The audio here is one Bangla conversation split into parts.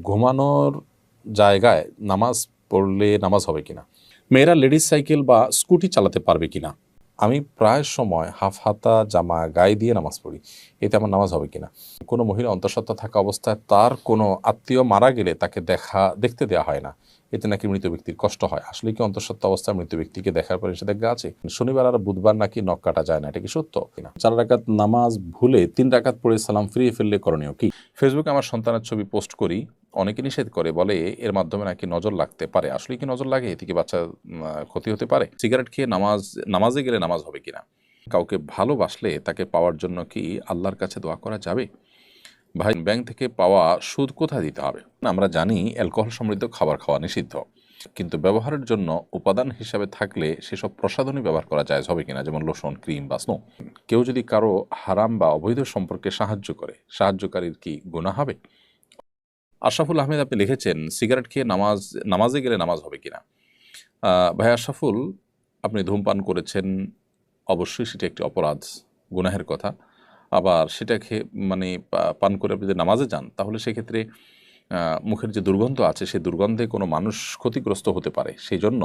ঘুমানোর জায়গায় নামাজ পড়লে নামাজ হবে কিনা, মেয়েরা লেডিস সাইকেল বা স্কুটি চালাতে পারবে কিনা, আমি প্রায় সময় হাফ হাতা জামা গায়ে দিয়ে নামাজ পড়ি, এতে আমার নামাজ হবে কিনা, কোনো মহিলা অন্তঃসত্ত্বা থাকা অবস্থায় তার কোনো আত্মীয় মারা গেলে তাকে দেখতে দেওয়া হয় না, এতে নাকি মৃত ব্যক্তির কষ্ট হয়, আসলে কি অন্তঃসত্ত্বা অবস্থায় মৃত ব্যক্তিকে দেখার পর নিষেধাজ্ঞা আছে? শনিবার আর বুধবার নাকি নখ কাটা যায় না, এটা কি সত্য কিনা? 4 রাকাত নামাজ ভুলে 3 রাকাত পড়ে সালাম ফিরিয়ে ফেললে করণীয় কি? ফেসবুকে আমার সন্তানের ছবি পোস্ট করি, অনেকে নিষেধ করে, বলে এর মাধ্যমে নাকি নজর লাগতে পারে, আসলে কি নজর লাগে? এতে কি বাচ্চা ক্ষতি হতে পারে? সিগারেট খেয়ে নামাজে গেলে নামাজ হবে কিনা? কাউকে ভালোবাসলে তাকে পাওয়ার জন্য কি আল্লাহর কাছে দোয়া করা যাবে? ভাই, ব্যাংক থেকে পাওয়া সুদ কোথায় দিতে হবে? আমরা জানি অ্যালকোহল সমৃদ্ধ খাবার খাওয়া নিষিদ্ধ, কিন্তু ব্যবহারের জন্য উপাদান হিসাবে থাকলে সেসব প্রসাধনী ব্যবহার করা জায়েজ হবে কিনা, যেমন লোশন, ক্রিম বা স্নো। কেউ যদি কারো হারাম বা অবৈধ সম্পর্কে সাহায্য করে, সাহায্যকারীর কি গুনাহ হবে? আশরাফুল আহমেদ আপনি লিখেছেন, সিগারেট খেয়ে নামাজে গেলে নামাজ হবে কিনা। ভাই আশরাফুল, আপনি ধূমপান করেছেন, অবশ্যই সেটা একটি অপরাধ, গুনাহের কথা। আবার সেটা খেয়ে পান করে আপনি যদি নামাজে যান, তাহলে সেক্ষেত্রে মুখের যে দুর্গন্ধ আছে, সেই দুর্গন্ধে কোনো মানুষ ক্ষতিগ্রস্ত হতে পারে, সেই জন্য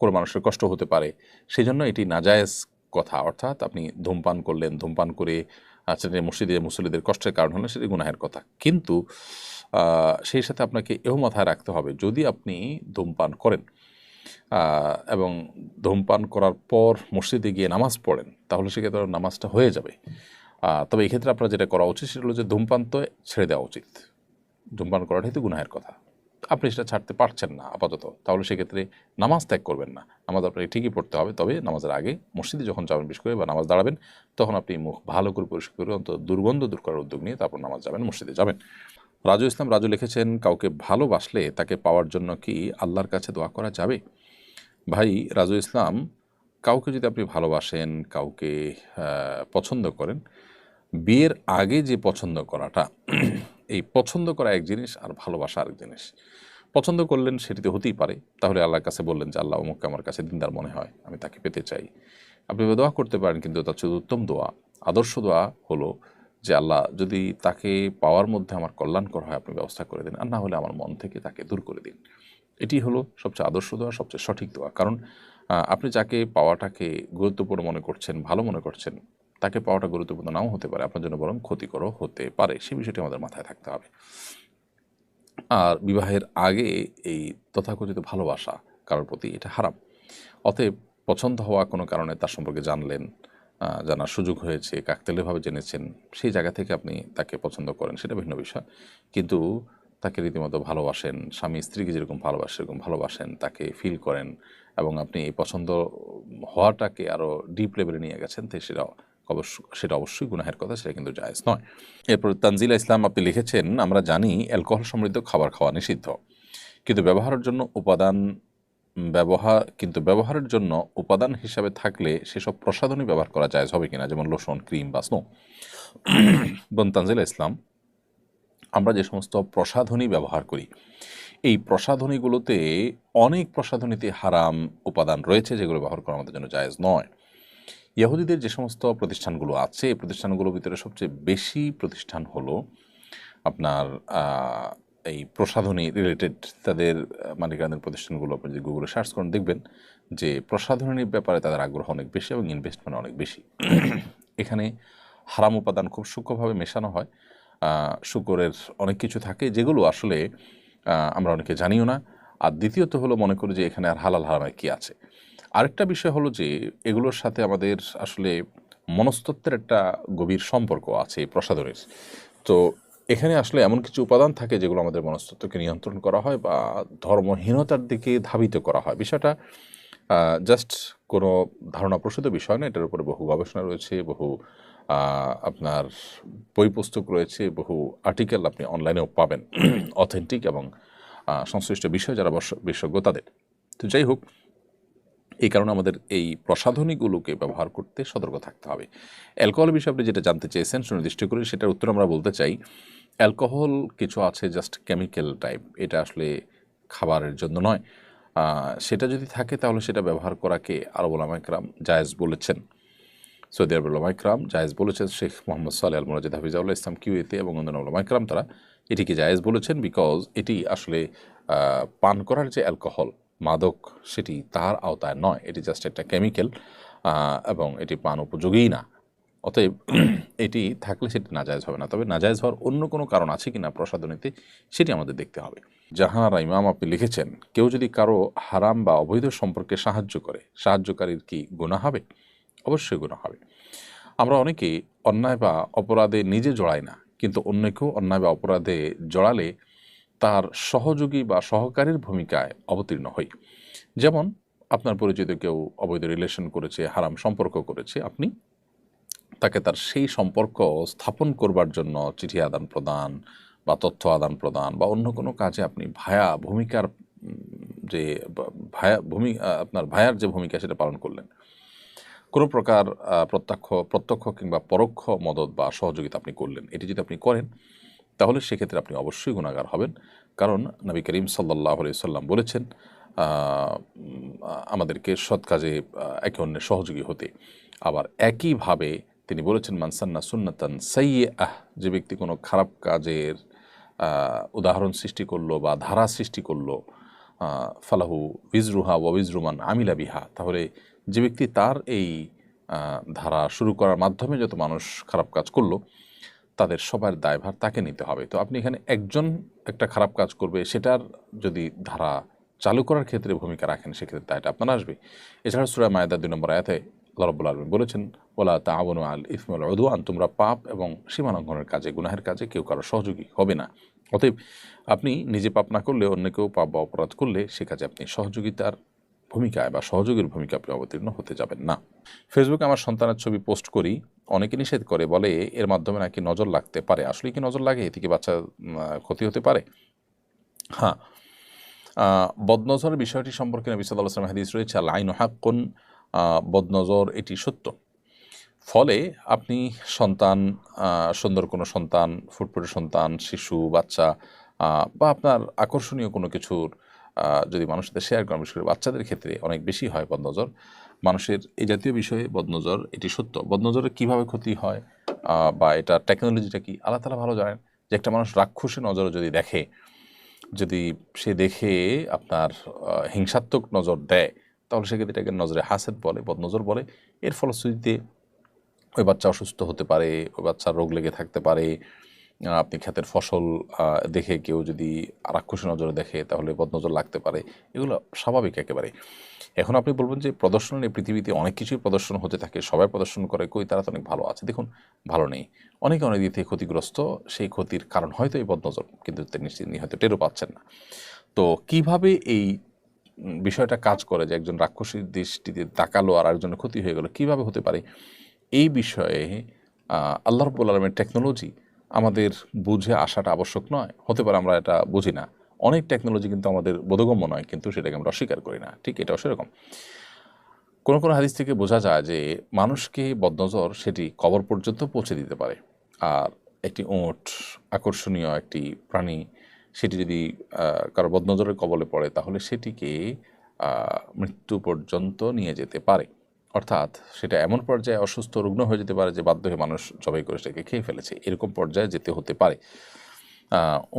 কোনো মানুষের কষ্ট হতে পারে, সেই জন্য এটি নাজায়েজ কথা। অর্থাৎ আপনি ধূমপান করলেন, ধূমপান করে সেটা মসজিদে মুসল্লিদের কষ্টের কারণ হলে সেটি গুনাহের কথা। কিন্তু সেই সাথে আপনাকে এও মাথায় রাখতে হবে, যদি আপনি ধূমপান করেন এবং ধূমপান করার পর মসজিদে গিয়ে নামাজ পড়েন, তাহলে সেক্ষেত্রে নামাজটা হয়ে যাবে। তবে এক্ষেত্রে আপনার যেটা করা উচিত সেটা হলো যে ধূমপান তো ছেড়ে দেওয়া উচিত। ধূমপান করাটাই তো গুনাহের কথা। আপনি সেটা ছাড়তে পারছেন না আপাতত, তাহলে সেক্ষেত্রে নামাজ ত্যাগ করবেন না। নামাজ আপনাকে ঠিকই পড়তে হবে, তবে নামাজের আগে মসজিদে যখন যাবেন বিশেষ করে বা নামাজ দাঁড়াবেন, তখন আপনি মুখ ভালো করে পরিষ্কার করে অন্তত দুর্গন্ধ দূর করার উদ্যোগ নিয়ে তারপর নামাজ যাবেন, মসজিদে যাবেন। রাজু ইসলাম রাজু লিখেছেন, কাউকে ভালোবাসলে তাকে পাওয়ার জন্য কি আল্লাহর কাছে দোয়া করা যাবে? ভাই রাজু ইসলাম, কাউকে যদি আপনি ভালোবাসেন, কাউকে পছন্দ করেন, বিয়ের আগে যে পছন্দ করাটা, এই পছন্দ করা এক জিনিস আর ভালোবাসা আরেক জিনিস। পছন্দ করলেন, সেটিতে হতেই পারে, তাহলে আল্লাহর কাছে বললেন যে আল্লাহ অমুককে আমার কাছে দিনদার মনে হয়, আমি তাকে পেতে চাই। আপনি দোয়া করতে পারেন, কিন্তু তার চেয়ে উত্তম দোয়া, আদর্শ দোয়া হলো যে আল্লাহ যদি তাকে পাওয়ার মধ্যে আমার কল্যাণকর হয় আপনি ব্যবস্থা করে দিন, আর না হলে আমার মন থেকে তাকে দূর করে দিন। এটি হলো সবচেয়ে আদর্শ দোয়া, সবচেয়ে সঠিক দোয়া। কারণ আপনি যাকে পাওয়াটাকে গুরুত্বপূর্ণ মনে করছেন, ভালো মনে করছেন, তাকে পাওয়াটা গুরুত্বপূর্ণ নাও হতে পারে, আপনার জন্য বরং ক্ষতিকরও হতে পারে, সেই বিষয়টি আমাদের মাথায় থাকতে হবে। আর বিবাহের আগে এই তথাকথিত ভালোবাসা কারোর প্রতি, এটা হারাম। অতএব পছন্দ হওয়া কোনো কারণে তার সম্পর্কে জানলেন, জানার সুযোগ হয়েছে, কাকতালীয়ভাবে জেনেছেন, সেই জায়গা থেকে আপনি তাকে পছন্দ করেন, সেটা ভিন্ন বিষয়। কিন্তু তাকে রীতিমতো ভালোবাসেন, স্বামী স্ত্রীকে যেরকম ভালোবাসে সেরকম ভালোবাসেন, তাকে ফিল করেন, এবং আপনি এই পছন্দ হওয়াটাকে আরও ডিপ লেভেলে নিয়ে গেছেন, তো সেটা অবশ্যই গুনাহের কথা, সেটা কিন্তু জায়েজ নয়। এরপর তানজিলা ইসলাম আপনি লিখেছেন, আমরা জানি অ্যালকোহল সমৃদ্ধ খাবার খাওয়া নিষিদ্ধ, কিন্তু ব্যবহারের জন্য উপাদান হিসাবে থাকলে সেসব প্রসাধনী ব্যবহার করা জায়েজ হবে কিনা, যেমন লোশন, ক্রিম বা স্নো। বোন তানজিলা ইসলাম, আমরা যে সমস্ত প্রসাধনী ব্যবহার করি, এই প্রসাধনীগুলোতে অনেক প্রসাধনীতে হারাম উপাদান রয়েছে, যেগুলো ব্যবহার করা আমাদের জন্য জায়েজ নয়। ইহুদিদের যে সমস্ত প্রতিষ্ঠানগুলো আছে, এই প্রতিষ্ঠানগুলোর ভিতরে সবচেয়ে বেশি প্রতিষ্ঠান হলো আপনার এই প্রসাধনী রিলেটেড, তাদের মালিকানাধীন প্রতিষ্ঠানগুলো আপনি যদি গুগলে সার্চ করেন দেখবেন যে প্রসাধনীর ব্যাপারে তাদের আগ্রহ অনেক বেশি এবং ইনভেস্টমেন্ট অনেক বেশি। এখানে হারাম উপাদান খুব সূক্ষ্মভাবে মেশানো হয়, শুকরের অনেক কিছু থাকে যেগুলো আসলে আমরা অনেকে জানিও না। আর দ্বিতীয়ত হলো, মনে করি যে এখানে আর হালাল হারামের কী আছে। আরেকটা বিষয় হলো যে এগুলোর সাথে আমাদের আসলে মনস্তত্ত্বের একটা গভীর সম্পর্ক আছে এই প্রসাধনীর। তো এখানে আসলে এমন কিছু উপাদান থাকে যেগুলো আমাদের মনস্তত্ত্বকে নিয়ন্ত্রণ করা হয় বা ধর্মহীনতার দিকে ধাবিত করা হয়। বিষয়টা জাস্ট কোনো ধারণাপ্রসূত বিষয় না, এটার উপরে বহু গবেষণা রয়েছে, বহু আপনার বই পুস্তক রয়েছে, বহু আর্টিকেল আপনি অনলাইনেও পাবেন, অথেন্টিক এবং সংশ্লিষ্ট বিষয় যারা বিশেষজ্ঞ তাদের। তো যাই হোক, এই কারণে আমাদের এই প্রসাধনীগুলোকে ব্যবহার করতে সতর্ক থাকতে হবে। অ্যালকোহল বিষয়ে আপনি যেটা জানতে চেয়েছেন সুনির্দিষ্ট করে, সেটার উত্তর আমরা বলতে চাই, অ্যালকোহল কিছু আছে জাস্ট কেমিক্যাল টাইপ, এটা আসলে খাবারের জন্য নয়। সেটা যদি থাকে তাহলে সেটা ব্যবহার করাকে আরব উলামায়ে কেরাম জায়েজ বলেছেন, সৌদি আরবের উলামায়ে কেরাম জায়েজ বলেছেন। শেখ মোহাম্মদ সালেহ আল মুনাজ্জিদ হাফিজাহুল্লাহ ইসলাম কিউএতে এবং অন্যান্য উলামায়ে কেরাম তারা এটিকে জায়েজ বলেছেন বিকজ এটি আসলে পান করার যে অ্যালকোহল মাদক সেটি তার আওতায় নয়, এটি জাস্ট একটা কেমিক্যাল এবং এটি পান উপযোগীই না। অতএব এটি থাকলে সেটি নাজায়েজ হবে না। তবে নাজায়েজ হওয়ার অন্য কোনো কারণ আছে কিনা প্রসাধনীতে সেটি আমাদের দেখতে হবে। জাহানারা ইমাম আপনি লিখেছেন, কেউ যদি কারো হারাম বা অবৈধ সম্পর্কে সাহায্য করে, সাহায্যকারীর কি গুনাহ হবে? অবশ্যই গুনাহ হবে। আমরা অনেকেই অন্যায় বা অপরাধে নিজে জড়াই না, কিন্তু অন্যকেও অন্যায় বা অপরাধে জড়ালে তার সহযোগী বা সহকারীর ভূমিকায় অবতীর্ণ হই। যেমন আপনার পরিচিত কেউ অবৈধ রিলেশন করেছে, হারাম সম্পর্ক করেছে, আপনি তাকে তার সেই সম্পর্ক স্থাপন করবার জন্য চিঠি আদান প্রদান বা তথ্য আদান প্রদান বা অন্য কোনো কাজে আপনি ভায়া ভূমিকার যে আপনার ভায়ার যে ভূমিকা সেটা পালন করলেন। কোনো প্রকার প্রত্যক্ষ কিংবা পরোক্ষ মদত বা সহযোগিতা আপনি করলেন, এটি যদি আপনি করেন তাহলে সেক্ষেত্রে আপনি অবশ্যই গুনাহগার হবেন। কারণ নবী করিম সাল্লাল্লাহু আলাইহি সাল্লাম বলেছেন আমাদেরকে সৎ কাজে একে অন্যের সহযোগী হতে। আবার একইভাবে তিনি বলেছেন মান সান্না সুন্নাতান সাইয়্যাহ, যে ব্যক্তি কোনো খারাপ কাজের উদাহরণ সৃষ্টি করলো বা ধারা সৃষ্টি করলো, ফালাহু উইজরুহা ওয়া উইজরু মান আমিলা বিহা, তাহলে যে ব্যক্তি তার এই ধারা শুরু করার মাধ্যমে যত মানুষ খারাপ কাজ করলো তাদের সবার দায়ভার তাকে নিতে হবে। তো আপনি এখানে একজন একটা খারাপ কাজ করবে সেটার যদি ধারা চালু করার ক্ষেত্রে ভূমিকা রাখেন সেক্ষেত্রে দায়টা আপনার আসবে। এছাড়া সূরা মায়েদার ২ নম্বর আয়াতে আল্লাহ রাব্বুল আলামিন বলেছেন ওয়ালা তাআওয়ানু আল ইসমি ওয়াল উদওয়ান, তোমরা পাপ এবং সীমালঙ্ঘনের কাজে গুনাহের কাজে কেউ কারো সহযোগী হবে না। অতএব আপনি নিজে পাপ না করলে অন্য কেউ পাপ বা অপরাধ করলে সে কাজে আপনি সহযোগিতার ভূমিকায় বা সহযোগীর ভূমিকা আপনি অবতীর্ণ হতে যাবেন না। ফেসবুকে আমার সন্তানের ছবি পোস্ট করি, অনেকে নিষেধ করে, বলে এর মাধ্যমে নাকি নজর লাগতে পারে। আসলে কি নজর লাগে? এতে কি বাচ্চা ক্ষতি হতে পারে? হ্যাঁ, বদনজরের বিষয়টি সম্পর্কে নবী সাল্লাল্লাহু আলাইহি ওয়াসাল্লাম হাদিস রয়েছে, আল আইনু হাক্কুন, বদনজর এটি সত্য। ফলে আপনি সন্তান, সুন্দর কোনো সন্তান, ফুটফুটে সন্তান, শিশু, বাচ্চা বা আপনার আকর্ষণীয় কোনো কিছুর যদি মানুষের সাথে শেয়ার করেন, বিশেষ করে বাচ্চাদের ক্ষেত্রে অনেক বেশি হয় বদনজর। মানুষের এই জাতীয় বিষয়ে বদনজর এটি সত্য। বদনজরের কীভাবে ক্ষতি হয় বা এটা টেকনোলজিটা কি, আল্লাহ তাআলা ভালো জানেন। যে একটা মানুষ রাক্ষসী নজরে যদি দেখে, যদি সে দেখে আপনার হিংসাত্মক নজর দেয়, তাহলে সেক্ষেত্রে এটাকে নজরে হাসেদ বলে, বদনজর বলে। এর ফলশ্রুতিতে ওই বাচ্চা অসুস্থ হতে পারে, ওই বাচ্চার রোগ লেগে থাকতে পারে। আপনি ক্ষেতের ফসল দেখে কেউ যদি রাক্ষসী নজরে দেখে তাহলে বদনজর লাগতে পারে। এগুলো স্বাভাবিক একেবারে। এখন আপনি বলবেন যে প্রদর্শন এই পৃথিবীতে অনেক কিছুই প্রদর্শন হতে থাকে, সবাই প্রদর্শন করে, কই তারা তো অনেক ভালো আছে। দেখুন, ভালো নেই, অনেকে অনেক দিক থেকে ক্ষতিগ্রস্ত। সেই ক্ষতির কারণ হয়তো এই বদনজর, কিন্তু তিনি হয়তো টেরও পাচ্ছেন না। তো কিভাবে এই বিষয়টা কাজ করে যে একজন রাক্ষসীর দৃষ্টিতে তাকালো আর একজনের ক্ষতি হয়ে গেল, কিভাবে হতে পারে? এই বিষয়ে আল্লাহ রাব্বুল আলামিনের টেকনোলজি আমাদের বুঝে আসাটা আবশ্যক নয়। হতে পারে আমরা এটা বুঝি না। অনেক টেকনোলজি কিন্তু আমাদের বোধগম্য নয়, কিন্তু সেটাকে আমরা অস্বীকার করি না। ঠিক এটাও সেরকম। কোনো কোনো হাদিস থেকে বোঝা যায় যে মানুষকে বদনজর সেটি কবর পর্যন্ত পৌঁছে দিতে পারে। আর একটি ওঁট, আকর্ষণীয় একটি প্রাণী, সেটি যদি কারো বদনজরের কবলে পড়ে তাহলে সেটিকে মৃত্যু পর্যন্ত নিয়ে যেতে পারে। অর্থাৎ সেটা এমন পর্যায়ে অসুস্থ রুগ্ন হয়ে যেতে পারে যে বাধ্য হয়ে মানুষ জবাই করে সেটাকে খেয়ে ফেলেছে, এরকম পর্যায়ে যেতে হতে পারে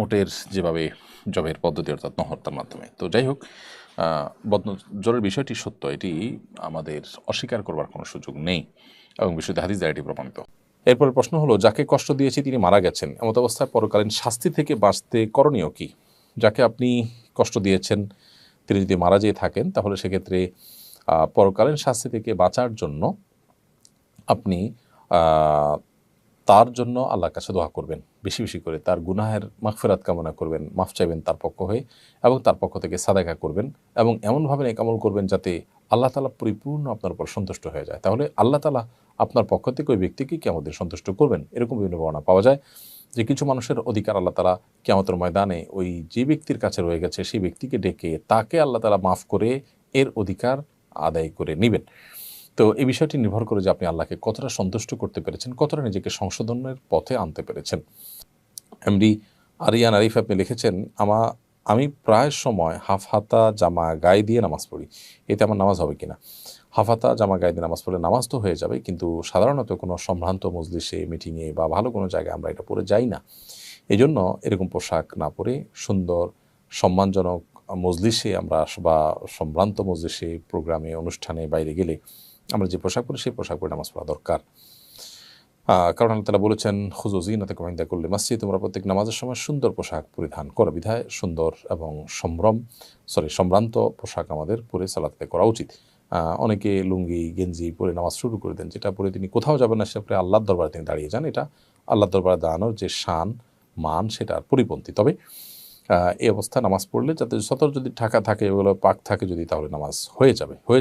ওটের যেভাবে জবাইয়ের পদ্ধতি, অর্থাৎ নহত্যার মাধ্যমে। তো যাই হোক, বদনজরের বিষয়টি সত্য, এটি আমাদের অস্বীকার করবার কোনো সুযোগ নেই এবং বিশুদ্ধ হাদিস দ্বারা এটি প্রমাণিত। এরপরের প্রশ্ন হলো, যাকে কষ্ট দিয়েছি তিনি মারা গেছেন, এমত অবস্থায় পরকালীন শাস্তি থেকে বাঁচতে করণীয় কি? যাকে আপনি কষ্ট দিয়েছেন তিনি যদি মারা যেয়ে থাকেন তাহলে সেক্ষেত্রে পরকালীন শাস্তি থেকে বাঁচার জন্য আপনি তার জন্য আল্লাহর কাছে দোয়া করবেন, বেশি বেশি করে তার গুনাহের মাগফিরাত কামনা করবেন, মাফ চাইবেন তার পক্ষ হয়ে এবং তার পক্ষ থেকে সাদাকা করবেন এবং এমনভাবে নেক আমল করবেন যাতে আল্লাহ তাআলা পরিপূর্ণ আপনার উপর সন্তুষ্ট হয়ে যায়। তাহলে আল্লাহ তাআলা আপনার পক্ষ থেকে ওই ব্যক্তিকে কিয়ামতের সন্তুষ্ট করবেন। এরকম বিভিন্ন বর্ণনা পাওয়া যায় যে কিছু মানুষের অধিকার আল্লাহ তাআলা কিয়ামতের ময়দানে ওই যে ব্যক্তির কাছে রয়ে গেছে সেই ব্যক্তিকে ডেকে তাকে আল্লাহ তাআলা মাফ করে এর অধিকার আদায় করে নেবেন। তো এই বিষয়টি নির্ভর করে যে আপনি আল্লাহকে কতটা সন্তুষ্ট করতে পেরেছেন, কতটা নিজেকে সংশোধনের পথে আনতে পেরেছেন। এমডি আরিয়ান আরিফ আপনি লিখেছেন, আমি প্রায় সময় হাফ হাতা জামা গায়ে দিয়ে নামাজ পড়ি, এতে আমার নামাজ হবে কিনা? হাফ হাতা জামা গায়ে দিয়ে নামাজ পড়লে নামাজ তো হয়ে যাবে, কিন্তু সাধারণত কোনো সম্ভ্রান্ত মজলিসে, মিটিংয়ে বা ভালো কোনো জায়গায় আমরা এটা পড়ে যাই না। এই জন্য এরকম পোশাক না পরে সুন্দর সম্মানজনক মজলিসে আমরা বা সম্ভ্রান্ত মজলিসে, প্রোগ্রামে, অনুষ্ঠানে বাইরে গেলে আমরা যে পোশাক পরি সেই পোশাক পরে নামাজ পড়া দরকার। কারণ আল্লাহ তাআলা বলেছেন, খুযু যিনাতাকুম ইনদা কুল্লি মসজিদ, তোমরা প্রত্যেক নামাজের সময় সুন্দর পোশাক পরিধান করো। বিধায় সুন্দর এবং সম্ভ্রান্ত পোশাক আমাদের পরে সালাত আদায় করা উচিত। অনেকে লুঙ্গি গেঞ্জি পরে নামাজ শুরু করে দেন, যেটা পরে তিনি কোথাও যাবেন না, সেটা আল্লাহর দরবারে তিনি দাঁড়িয়ে যান। এটা আল্লাহর দরবারে দাঁড়ানোর যে শান মান সেটার পরিপন্থী। তবে এই অবস্থায় নামাজ পড়লে যাতে সতর যদি ঢাকা থাকে, এগুলো পাক থাকে যদি, তাহলে নামাজ হয়ে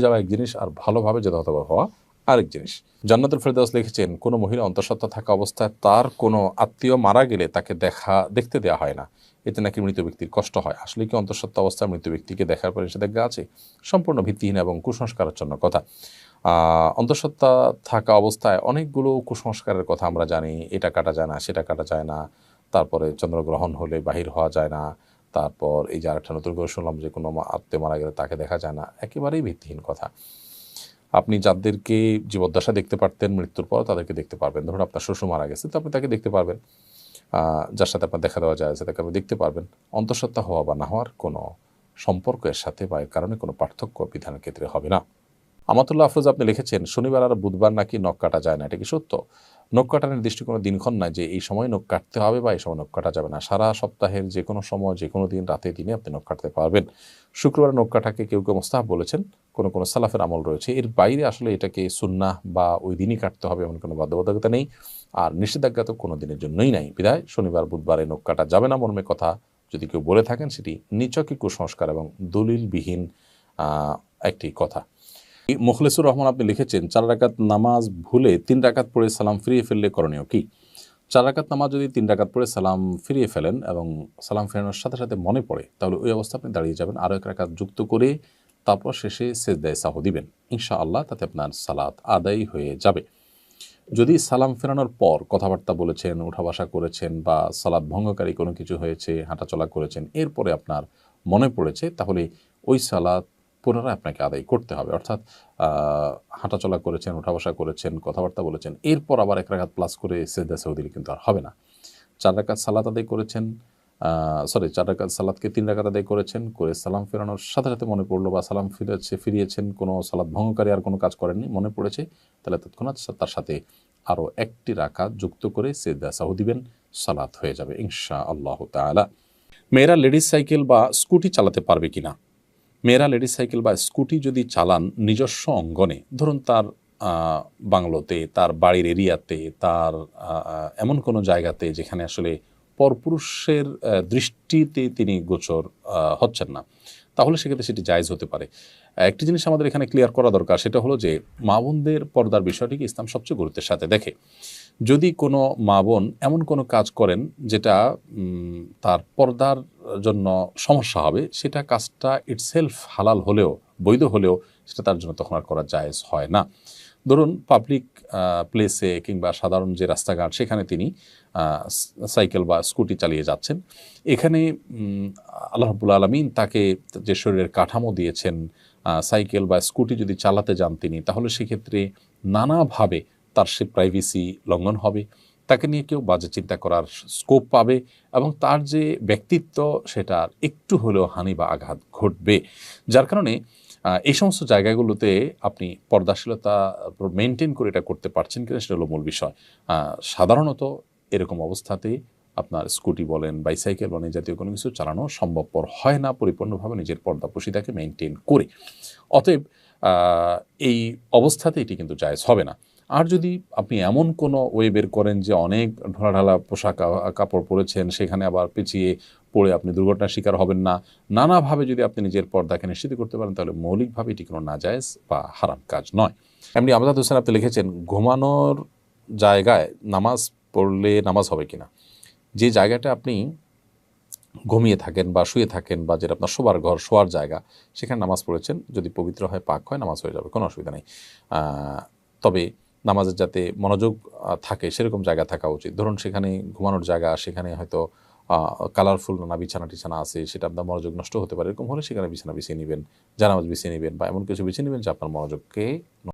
যাওয়া এক জিনিস, আর ভালোভাবে যথাযথ হওয়া আরেক জিনিস। জান্নাতুল ফেরদাউস লিখেছেন, কোনো মহিলা অন্তঃসত্ত্বা থাকা অবস্থায় তার কোনো আত্মীয় মারা গেলে তাকে দেখতে দেওয়া হয় না, এতে নাকি মৃত ব্যক্তির কষ্ট হয়। আসলে কি অন্তঃসত্ত্বা অবস্থায় মৃত ব্যক্তিকে দেখার পর নিষেধাজ্ঞা আছে? সম্পূর্ণ ভিত্তিহীন এবং কুসংস্কারাচ্ছন্ন কথা। অন্তঃসত্ত্বা থাকা অবস্থায় অনেকগুলো কুসংস্কারের কথা আমরা জানি। এটা কাটা যায় না, সেটা কাটা যায় না, তারপরে চন্দ্রগ্রহণ হলে বাহির হওয়া যায় না, তারপর এই যে আরেকটা নতুন করে শুনলাম যে কোনো আত্মীয় মারা গেলে তাকে দেখা যায় না। একেবারেই ভিত্তিহীন কথা। আপনি যাদেরকে জীবদ্দশা দেখতে পারতেন, মৃত্যুর পর তাদেরকে দেখতে পারবেন। ধরুন আপনার শ্বশুর মারা গেছে, তো আপনি তাকে দেখতে পারবেন। যার সাথে আপনার দেখা দেওয়া যায় তাকে আপনি দেখতে পারবেন। অন্তঃসত্ত্বা হওয়া বা না হওয়ার কোনো সম্পর্ক এর সাথে বা এর কারণে কোনো পার্থক্য বিধানের ক্ষেত্রে হবে না। আমাতুল্লাহ আফরোজ আপনি লিখেছেন, শনিবার আর বুধবার নাকি নখ কাটা যায় না, এটা কি সত্য? নখ কাটার নির্দিষ্ট কোনো দিনক্ষণ নাই যে এই সময় নখ কাটতে হবে বা এই সময় নখ কাটা যাবে না। সারা সপ্তাহের যে কোনো সময়, যে কোনো দিন, রাতে দিনে আপনি নখ কাটতে পারবেন। শুক্রবার নখ কাটাকে কেউ কেউ মুস্তাহাব বলেছেন, কোনো কোনো সালাফের আমল রয়েছে। এর বাইরে আসলে এটাকে সুন্নাহ বা ওই দিনই কাটতে হবে এমন কোনো বাধ্যবাধকতা নেই, আর নিষেধাজ্ঞা তো কোনো দিনের জন্যই নাই। বিধায় শনিবার বুধবারে নখ কাটা যাবে না মর্মে কথা যদি কেউ বলে থাকেন, সেটি নিছকই কুসংস্কার এবং দলিলবিহীন একটি কথা। মুখলেসুর রহমান আপনি লিখেছেন, 4 রাকাত নামাজ ভুলে 3 রাকাত পড়ে সালাম ফিরিয়ে ফেললে করণীয় কি? 4 রাকাত নামাজ যদি 3 রাকাত পড়ে সালাম ফিরিয়ে ফেলেন এবং সালাম ফেরানোর সাথে সাথে মনে পড়ে, তাহলে ওই অবস্থা আপনি দাঁড়িয়ে যাবেন, আরও 1 রাকাত যুক্ত করে তারপর শেষে সেজদায়ে সাহু দিবেন। ইনশাআল্লাহ তাতে আপনার সালাত আদায় হয়ে যাবে। যদি সালাম ফেরানোর পর কথাবার্তা বলেছেন, উঠা বসা করেছেন বা সালাত ভঙ্গকারী কোনো কিছু হয়েছে, হাঁটাচলা করেছেন, এরপরে আপনার মনে পড়েছে, তাহলে ওই সালাত পুনরায় আপনাকে আদায় করতে হবে। অর্থাৎ হাঁটাচলা করেছেন, উঠা বসা করেছেন, কথাবার্তা বলেছেন, এরপর আবার 1 রাকাত প্লাস করে সেজদা সাহু দিলে কিন্তু আর হবে না। 4 রাকাত সালাত আদায় করেছেন, 4 রাকাত সালাতকে 3 রাকাত আদায় করেছেন, করে সালাম ফেরানোর সাথে সাথে মনে পড়লো বা সালাম ফিরিয়েছেন, কোনো সালাত ভঙ্গকারী আর কোনো কাজ করেননি, মনে পড়েছে, তাহলে তৎক্ষণাৎ তার সাথে আরও 1টি রাকাত যুক্ত করে সেজদা সাহু দিবেন, সালাত হয়ে যাবে ইনশাআল্লাহু তাআলা। মেয়েরা লেডিস সাইকেল বা স্কুটি চালাতে পারবে কিনা? মেয়েরা লেডিস সাইকেল বা স্কুটি যদি চালান নিজস্ব অঙ্গনে, ধরুন তার বাংলোতে, তার বাড়ির এরিয়াতে, তার এমন কোনো জায়গাতে যেখানে আসলে পরপুরুষের দৃষ্টিতে তিনি গোচর হচ্ছেন না, তাহলে সেক্ষেত্রে সেটি জায়েজ হতে পারে। একটি জিনিস আমাদের এখানে ক্লিয়ার করা দরকার, সেটা হলো যে মা বোনদের পর্দার বিষয়টিকে ইসলাম সবচেয়ে গুরুত্বের সাথে দেখে। যদি কোনো মা বোন এমন কোনো কাজ করেন যেটা তার পর্দার জন্য সমস্যা হবে, সেটা কাজটা ইটসেলফ হালাল হলেও, বৈধ হলেও, সেটা তার জন্য তখন আর করা জায়েজ হয় না। ধরুন পাবলিক প্লেসে কিংবা সাধারণ যে রাস্তাঘাট, সেখানে তিনি সাইকেল বা স্কুটি চালিয়ে যাচ্ছেন। এখানে আল্লাহ রাব্বুল আলামিন তাকে যে শরীরের কাঠামো দিয়েছেন, সাইকেল বা স্কুটি যদি চালাতে যান তিনি, তাহলে সেক্ষেত্রে নানাভাবে তার সে প্রাইভেসি লঙ্ঘন হবে, তাকে নিয়ে কেউ বাজে চিন্তা করার স্কোপ পাবে এবং তার যে ব্যক্তিত্ব সেটার একটু হলেও হানি বা আঘাত ঘটবে। যার কারণে এই সমস্ত জায়গাগুলোতে আপনি পর্দাশীলতা মেনটেন করে এটা করতে পারছেন কিনা, সেটা হলো মূল বিষয়। সাধারণত এরকম অবস্থাতে আপনার স্কুটি বলেন, বাইসাইকেল বলেন, জাতীয় কোনো কিছু চালানো সম্ভবপর হয় না পরিপূর্ণভাবে নিজের পর্দাপোশিতাকে মেনটেন করে। অতএব এই অবস্থাতে এটি কিন্তু জায়েজ হবে না। আর যদি আপনি এমন কোনো ওয়ে বের করেন যে অনেক ঢোলাঢালা পোশাক কাপড় পরেছেন, সেখানে আবার পিছিয়ে পড়ে আপনি দুর্ঘটনার শিকার হবেন না, নানাভাবে যদি আপনি নিজের পর্দাকে নিশ্চিত করতে পারেন, তাহলে মৌলিকভাবে এটি কোনো নাজায়েজ বা হারাম কাজ নয়। এমনি আমজাদ হোসেন আপনি লিখেছেন, ঘুমানোর জায়গায় নামাজ পড়লে নামাজ হবে কিনা? যে জায়গাটা আপনি ঘুমিয়ে থাকেন বা শুয়ে থাকেন বা যেটা আপনার শোবার ঘর, শোয়ার জায়গা, সেখানে নামাজ পড়েছেন, যদি পবিত্র হয়, পাক হয়, নামাজ হয়ে যাবে, কোনো অসুবিধা নেই। তবে নামাজের যাতে মনোযোগ থাকে সেরকম জায়গা থাকা উচিত। ধরুন সেখানে ঘুমানোর জায়গা, সেখানে হয়তো কালারফুল নানা বিছানা টিছানা আছে, সেটা আপনার মনোযোগ নষ্ট হতে পারে। এরকম হলে সেখানে বিছানা বিছিয়ে নেবেন, জানামাজ বিছিয়ে নেবেন বা এমন কিছু বিছিয়ে নেবেন যা আপনার মনোযোগকে